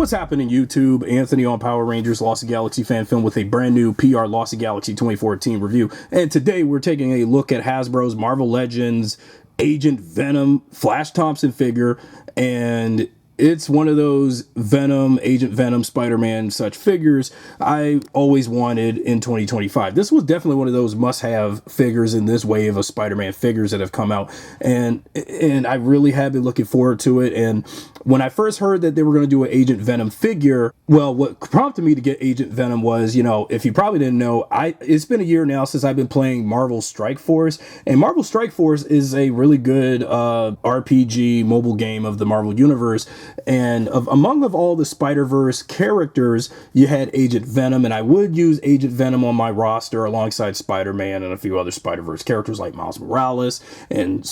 What's happening, YouTube? Anthony on Power Rangers Lost Galaxy fan film with a brand new PRLostGalaxy 2014 review. And today we're taking a look at Hasbro's Marvel Legends Agent Venom Flash Thompson figure. And it's one of those Venom, Agent Venom, Spider-Man such figures I always wanted in 2025. This was definitely one of those must-have figures in this wave of Spider-Man figures that have come out. And I really have been looking forward to it. And when I first heard that they were going to do an Agent Venom figure, well, what prompted me to get Agent Venom was, you know, if you probably didn't know, it's been a year now since I've been playing Marvel Strike Force. And Marvel Strike Force is a really good RPG mobile game of the Marvel Universe. And among all the Spider-Verse characters, you had Agent Venom, and I would use Agent Venom on my roster alongside Spider-Man and a few other Spider-Verse characters like Miles Morales and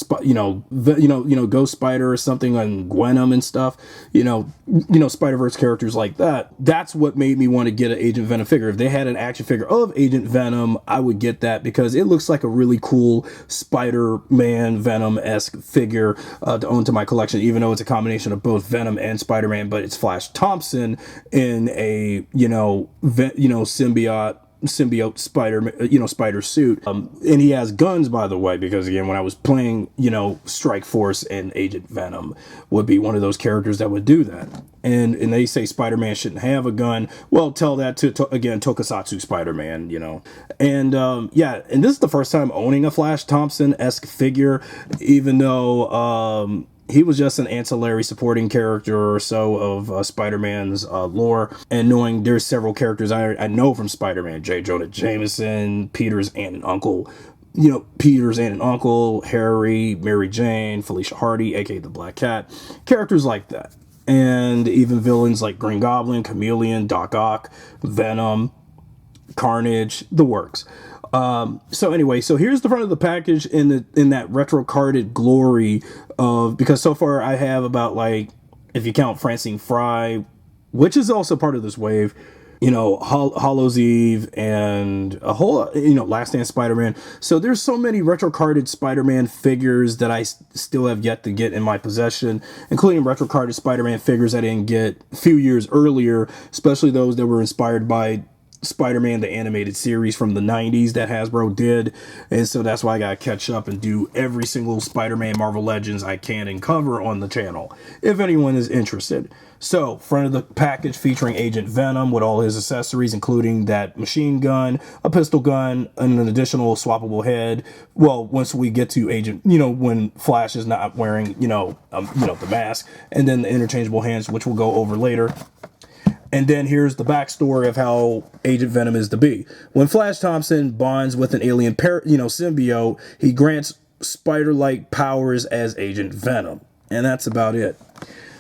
Ghost Spider or something, and Gwenom and stuff. You know Spider-Verse characters like that. That's what made me want to get an Agent Venom figure. If they had an action figure of Agent Venom, I would get that because it looks like a really cool Spider-Man Venom-esque figure to own to my collection, even though it's a combination of both Venom and Spider-Man, but it's Flash Thompson in a symbiote spider suit, and he has guns, by the way, because again, when I was playing Strike Force, and Agent Venom would be one of those characters that would do that. And they say Spider-Man shouldn't have a gun. Well, tell that to again, Tokusatsu Spider-Man, and and this is the first time owning a Flash Thompson-esque figure, even though he was just an ancillary supporting character or so of Spider-Man's lore. And knowing there's several characters I know from Spider-Man, J. Jonah Jameson, Peter's aunt and uncle, Harry, Mary Jane, Felicia Hardy, aka the Black Cat, characters like that. And even villains like Green Goblin, Chameleon, Doc Ock, Venom, Carnage, the works. So anyway, so here's the front of the package in that retro carded glory of, because so far I have about, like, if you count Francine Fry, which is also part of this wave, Hollow's Eve, and a whole, Last Stand Spider-Man. So there's so many retro carded Spider-Man figures that I still have yet to get in my possession, including retro carded Spider-Man figures I didn't get a few years earlier, especially those that were inspired by Spider-Man the animated series from the 90s that Hasbro did. And so that's why I gotta catch up and do every single Spider-Man Marvel Legends I can and cover on the channel, if anyone is interested. So, front of the package featuring Agent Venom with all his accessories, including that machine gun, a pistol gun, and an additional swappable head. Well, once we get to Agent, when Flash is not wearing, the mask, and then the interchangeable hands, which we'll go over later. And then here's the backstory of how Agent Venom is to be. When Flash Thompson bonds with an alien symbiote, he grants spider-like powers as Agent Venom. And that's about it.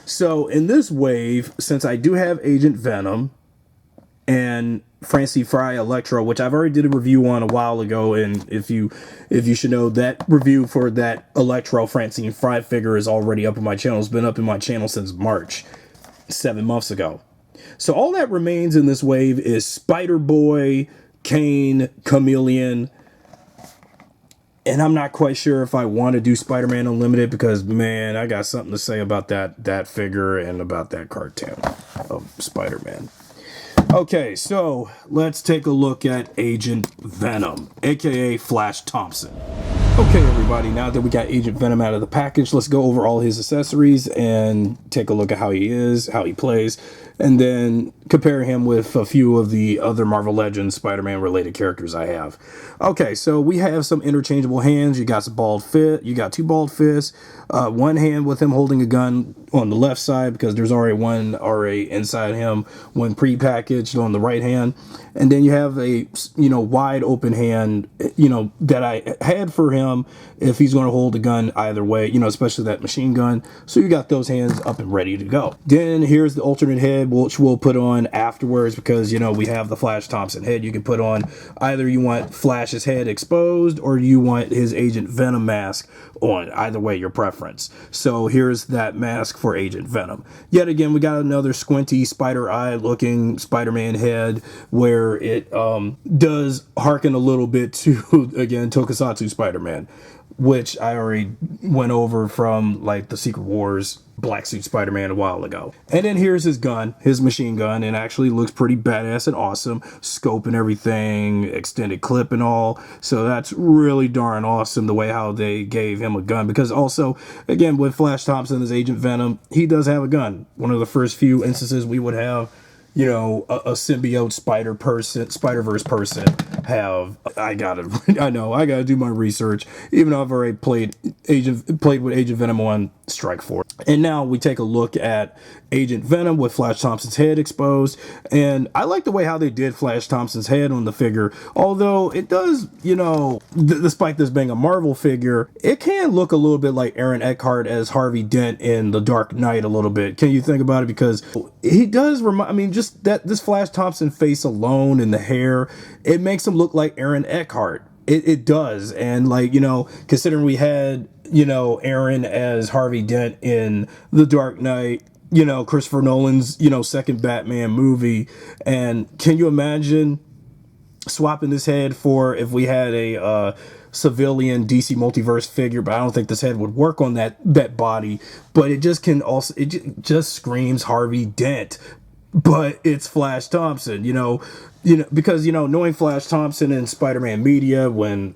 So in this wave, since I do have Agent Venom and Francine Fry Electro, which I've already did a review on a while ago, and if you should know, that review for that Electro Francine Fry figure is already up on my channel. It's been up in my channel since March, 7 months ago. So all that remains in this wave is Spider-Boy, Kane, Chameleon, and I'm not quite sure if I want to do Spider-Man Unlimited because, man, I got something to say about that figure and about that cartoon of Spider-Man. Okay, so let's take a look at Agent Venom, aka Flash Thompson. Okay, everybody, now that we got Agent Venom out of the package, let's go over all his accessories and take a look at how he is, how he plays, and then compare him with a few of the other Marvel Legends Spider-Man related characters I have. Okay, so we have some interchangeable hands. You got two bald fists, one hand with him holding a gun on the left side because there's already one already inside him, one pre-packaged on the right hand, and then you have a wide open hand that I had for him if he's going to hold a gun either way, especially that machine gun. So you got those hands up and ready to go. Then here's the alternate head, which we'll put on afterwards because we have the Flash Thompson head you can put on. Either you want Flash's head exposed or you want his Agent Venom mask on. Either way, your preference. So here's that mask for Agent Venom. Yet again, we got another squinty spider eye looking Spider-Man head where it does harken a little bit to, again, Tokusatsu Spider-Man, which I already went over from like the Secret Wars Black Suit Spider-Man a while ago. And then here's his gun, his machine gun, and actually looks pretty badass and awesome. Scope and everything, extended clip and all. So that's really darn awesome the way how they gave him a gun. Because also, again, with Flash Thompson as Agent Venom, he does have a gun. One of the first few instances we would have, you know, a symbiote Spider-Verse person have. I gotta do my research, even though I've already played with Agent Venom on Strike Force. And now we take a look at Agent Venom with Flash Thompson's head exposed, and I like the way how they did Flash Thompson's head on the figure. Although it does, you know, despite this being a Marvel figure, it can look a little bit like Aaron Eckhart as Harvey Dent in The Dark Knight a little bit. Can you think about it? Because he does remind, I mean, just that this Flash Thompson face alone and the hair, it makes him look like Aaron Eckhart. It does. And like, you know, considering we had, you know, Aaron as Harvey Dent in The Dark Knight, you know, Christopher Nolan's, you know, second Batman movie. And can you imagine swapping this head for if we had a civilian DC multiverse figure? But I don't think this head would work on that body. But it just can also, just screams Harvey Dent. But it's Flash Thompson, you know, because, you know, knowing Flash Thompson in Spider-Man media, when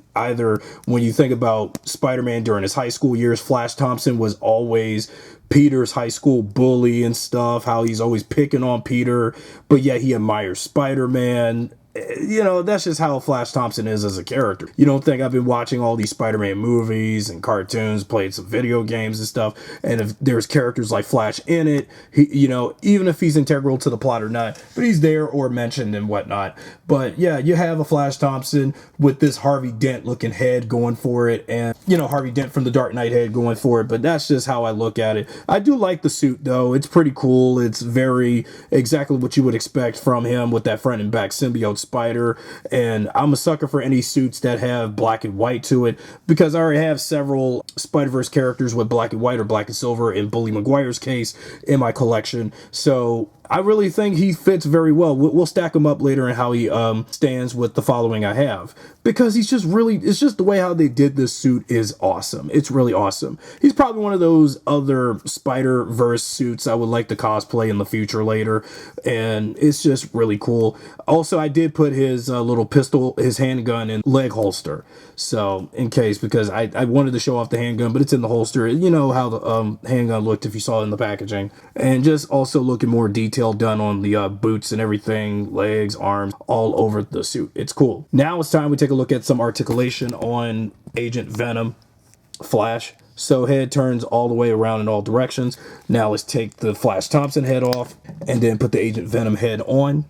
you think about Spider-Man during his high school years, Flash Thompson was always Peter's high school bully and stuff, how he's always picking on Peter, but yet he admires Spider-Man. You know, that's just how Flash Thompson is as a character. You don't think I've been watching all these Spider-Man movies and cartoons, played some video games and stuff, and if there's characters like Flash in it, he, you know, even if he's integral to the plot or not, but he's there or mentioned and whatnot. But yeah, you have a Flash Thompson with this Harvey Dent looking head going for it, and, you know, Harvey Dent from the Dark Knight head going for it, but that's just how I look at it. I do like the suit though. It's pretty cool. It's very exactly what you would expect from him with that front and back symbiote spider, and I'm a sucker for any suits that have black and white to it, because I already have several Spider-Verse characters with black and white or black and silver in Bully Maguire's case in my collection, so I really think he fits very well. We'll stack him up later and how he stands with the following I have, because he's just really, it's just the way how they did this suit is awesome. It's really awesome. He's probably one of those other Spider-Verse suits I would like to cosplay in the future later, and it's just really cool. Also, I did put his little pistol, his handgun in leg holster, so in case, because I wanted to show off the handgun, but it's in the holster. You know how the handgun looked if you saw it in the packaging, and just also looking more detail done on the boots and everything, legs, arms, all over the suit. It's cool. Now it's time we take a look at some articulation on Agent Venom Flash. So head turns all the way around in all directions. Now let's take the Flash Thompson head off and then put the Agent Venom head on.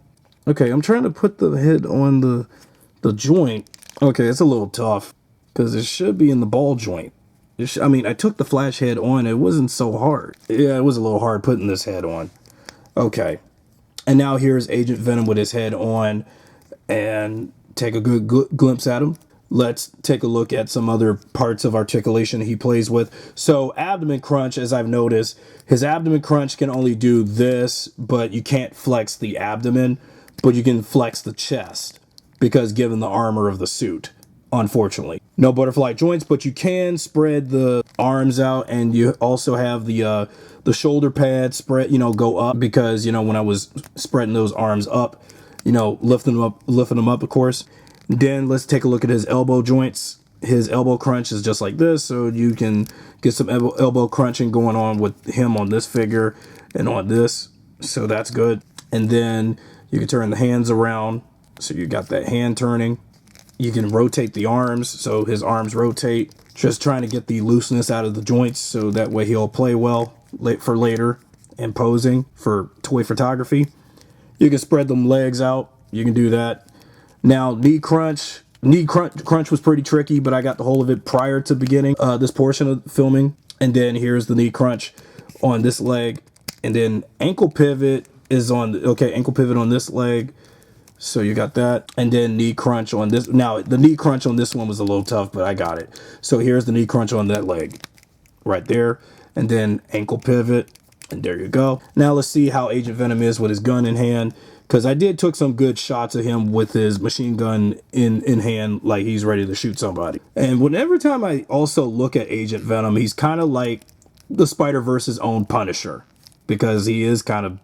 Okay, I'm trying to put the head on the joint. Okay, it's a little tough because it should be in the ball joint. I mean, I took the Flash head on. It wasn't so hard. Yeah, it was a little hard putting this head on. Okay, and now here's Agent Venom with his head on, and take a good glimpse at him. Let's take a look at some other parts of articulation he plays with. So abdomen crunch, as I've noticed, his abdomen crunch can only do this, but you can't flex the abdomen, but you can flex the chest, because given the armor of the suit, unfortunately. No butterfly joints, but you can spread the arms out, and you also have the shoulder pad spread, you know, go up, because, you know, when I was spreading those arms up, you know, lifting them up, of course. Then let's take a look at his elbow joints. His elbow crunch is just like this, so you can get some elbow crunching going on with him on this figure and on this, so that's good. And then you can turn the hands around, so you got that hand turning. You can rotate the arms, so his arms rotate, just trying to get the looseness out of the joints, so that way he'll play well for later and posing for toy photography. You can spread them legs out, you can do that. Now knee crunch was pretty tricky, but I got the whole of it prior to beginning this portion of filming. And then here's the knee crunch on this leg, and then ankle pivot is on ankle pivot on this leg. So you got that, and then knee crunch on this. Now the knee crunch on this one was a little tough, but I got it. So here's the knee crunch on that leg right there, and then ankle pivot, and there you go. Now let's see how Agent Venom is with his gun in hand, because I took some good shots of him with his machine gun in hand, like he's ready to shoot somebody. And every time I also look at Agent Venom, he's kind of like the Spider-Verse's own Punisher, because he is kind of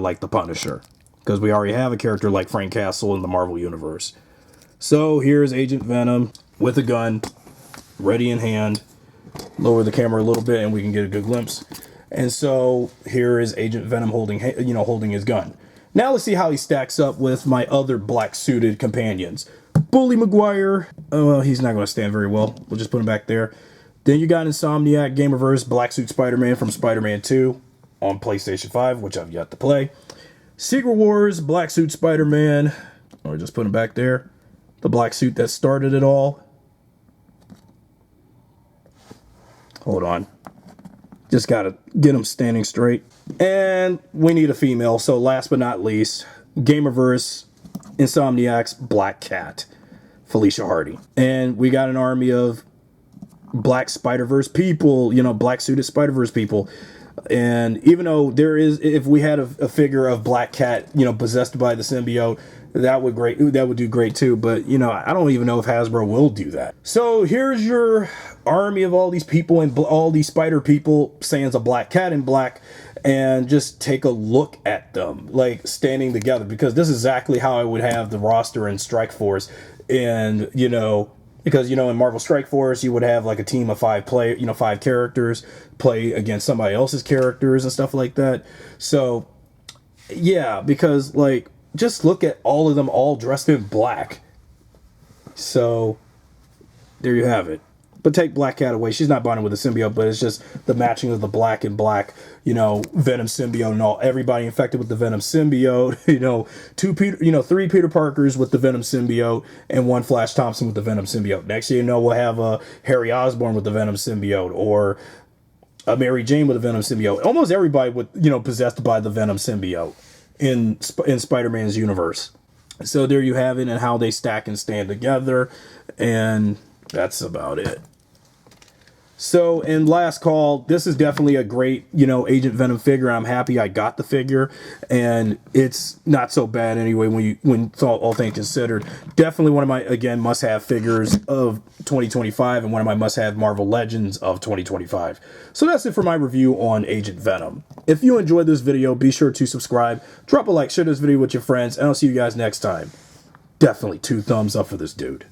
like the Punisher, because we already have a character like Frank Castle in the Marvel Universe. So here's Agent Venom with a gun, ready in hand. Lower the camera a little bit and we can get a good glimpse. And so here is Agent Venom holding his gun. Now let's see how he stacks up with my other black suited companions. Bully Maguire. Oh, well, he's not going to stand very well. We'll just put him back there. Then you got Insomniac, Gamerverse, Black Suit Spider-Man from Spider-Man 2 on PlayStation 5, which I've yet to play. Secret Wars, Black Suit Spider-Man. Or just put him back there. The black suit that started it all. Hold on. Just gotta get him standing straight. And we need a female. So last but not least, Gamerverse, Insomniac's Black Cat, Felicia Hardy. And we got an army of black Spider-Verse people, black suited Spider-Verse people. And even though if we had a figure of Black Cat, possessed by the symbiote, that would do great too. But I don't even know if Hasbro will do that. So here's your army of all these people and all these spider people, sans a Black Cat in black, and just take a look at them like standing together, because this is exactly how I would have the roster in Strike Force. And because in Marvel Strike Force you would have like a team of 5 characters play against somebody else's characters and stuff like that. So yeah, because just look at all of them all dressed in black. So there you have it. But take Black Cat away. She's not bonding with the symbiote, but it's just the matching of the black and black, Venom symbiote and all. Everybody infected with the Venom symbiote, 3 Peter Parkers with the Venom symbiote and 1 Flash Thompson with the Venom symbiote. Next thing you know, we'll have a Harry Osborn with the Venom symbiote, or a Mary Jane with the Venom symbiote. Almost everybody with, possessed by the Venom symbiote in Spider-Man's universe. So there you have it, and how they stack and stand together, and that's about it. So, in last call, this is definitely a great, Agent Venom figure. I'm happy I got the figure, and it's not so bad anyway when all things considered. Definitely one of my, again, must-have figures of 2025, and one of my must-have Marvel Legends of 2025. So that's it for my review on Agent Venom. If you enjoyed this video, be sure to subscribe, drop a like, share this video with your friends, and I'll see you guys next time. Definitely 2 thumbs up for this dude.